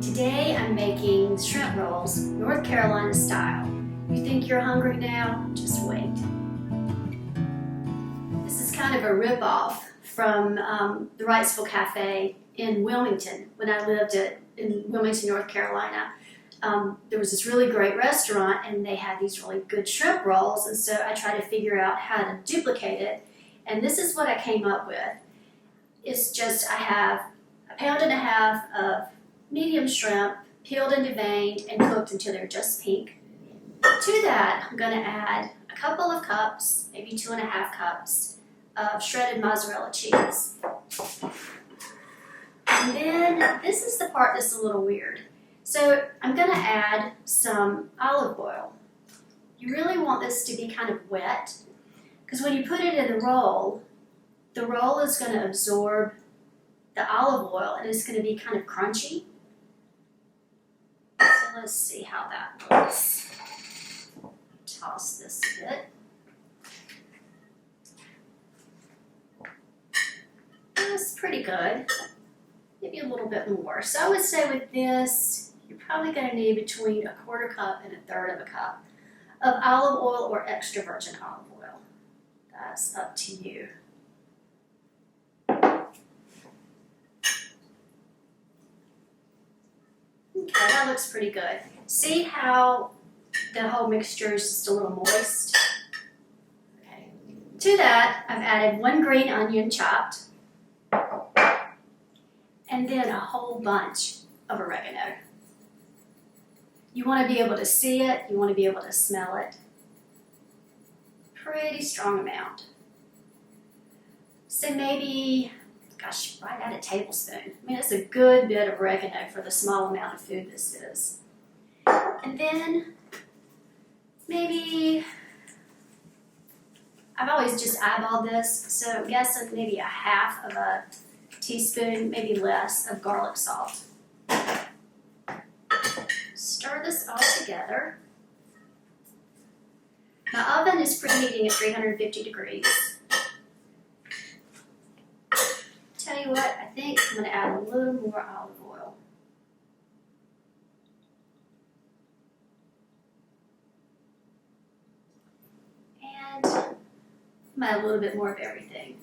Today I'm making shrimp rolls, North Carolina style. You think you're hungry now? Just wait. This is kind of a rip-off from the Wrightsville Cafe in Wilmington when I lived in Wilmington, North Carolina. There was this really great restaurant and they had these really good shrimp rolls, and so I tried to figure out how to duplicate it, and this is what I came up with. It's just I have 1.5 pounds of medium shrimp, peeled and deveined and cooked until they're just pink. To that, I'm going to add a couple of cups, maybe 2.5 cups, of shredded mozzarella cheese. And then this is the part that's a little weird. So I'm going to add some olive oil. You really want this to be kind of wet, because when you put it in the roll is going to absorb the olive oil and it's going to be kind of crunchy. So let's see how that looks. Toss this a bit. That's pretty good. Maybe a little bit more. So I would say with this, you're probably going to need between 1/4 cup and 1/3 cup of olive oil or extra virgin olive oil. That's up to you. Okay, that looks pretty good. See how the whole mixture is just a little moist? Okay. To that, I've added 1 green onion chopped, and then a whole bunch of oregano. You want to be able to see it, you want to be able to smell it. Pretty strong amount. So maybe, gosh, right at a tablespoon. I mean, it's a good bit of oregano for the small amount of food this is. And then maybe, I've always just eyeballed this, so I'm guessing maybe 1/2 teaspoon, maybe less, of garlic salt. Stir this all together. My oven is preheating at 350 degrees. Tell you what, I think I'm going to add a little more olive oil. And I'm going to add a little bit more of everything.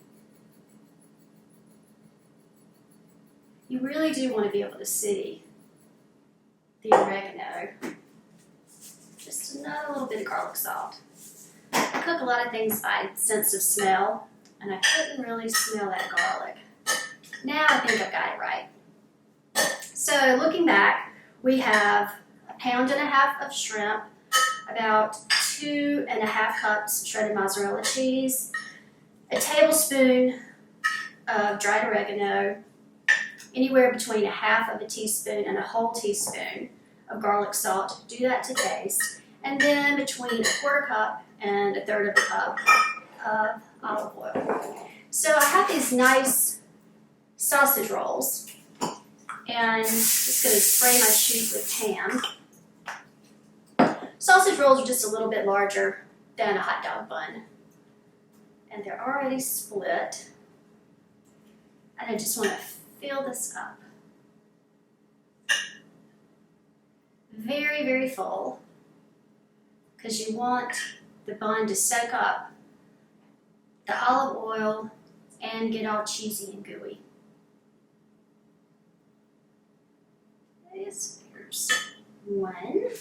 You really do want to be able to see the oregano. Just another little bit of garlic salt. I cook a lot of things by sense of smell, and I couldn't really smell that garlic. Now I think I've got it right. So looking back, we have 1.5 pounds of shrimp, about 2.5 cups shredded mozzarella cheese, a tablespoon of dried oregano, anywhere between 1/2 teaspoon and a whole teaspoon of garlic salt. Do that to taste. And then between 1/4 cup and 1/3 cup of olive oil. So I have these nice sausage rolls, and I'm just going to spray my sheet with ham. Sausage rolls are just a little bit larger than a hot dog bun, and they're already split, and I just want to fill this up. Very, very full, because you want the bun to soak up the olive oil and get all cheesy and gooey. Here's one.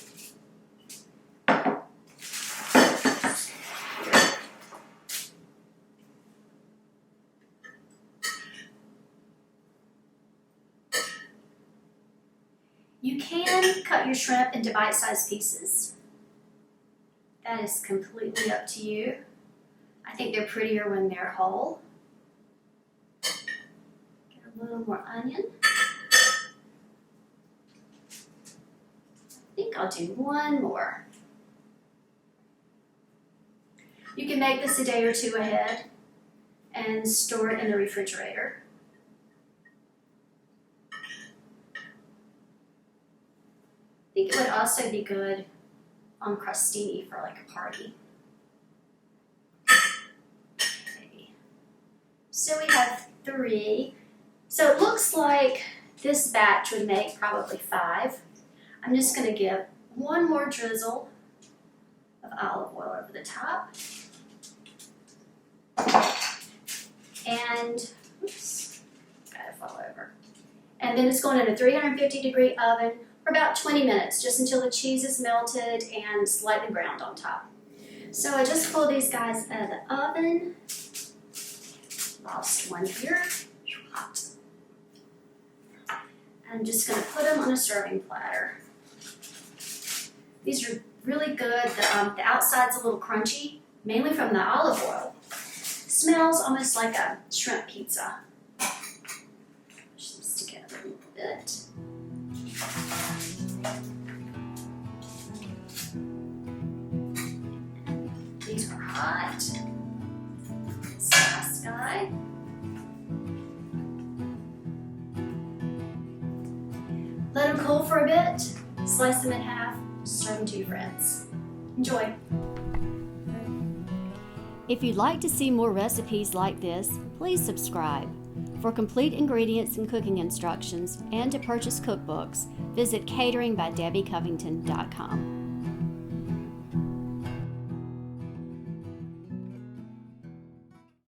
You can cut your shrimp into bite-sized pieces. That is completely up to you. I think they're prettier when they're whole. Get a little more onion. I think I'll do one more. You can make this a day or 2 ahead and store it in the refrigerator. I think it would also be good on crostini for like a party. Maybe. So we have 3. So it looks like This batch would make probably 5. I'm just going to give one more drizzle of olive oil over the top. And, oops, got it fall over. And then it's going in a 350-degree oven for about 20 minutes, just until the cheese is melted and slightly browned on top. So I just pulled these guys out of the oven. Lost one here. Hot. I'm just going to put them on a serving platter. These are really good. The outside's a little crunchy, mainly from the olive oil. Smells almost like a shrimp pizza. Push this together a little bit. These are hot. This last guy. Let them cool for a bit. Slice them in half. Serve them to your friends. Enjoy. If you'd like to see more recipes like this, please subscribe. For complete ingredients and cooking instructions and to purchase cookbooks, visit cateringbydebbicovington.com.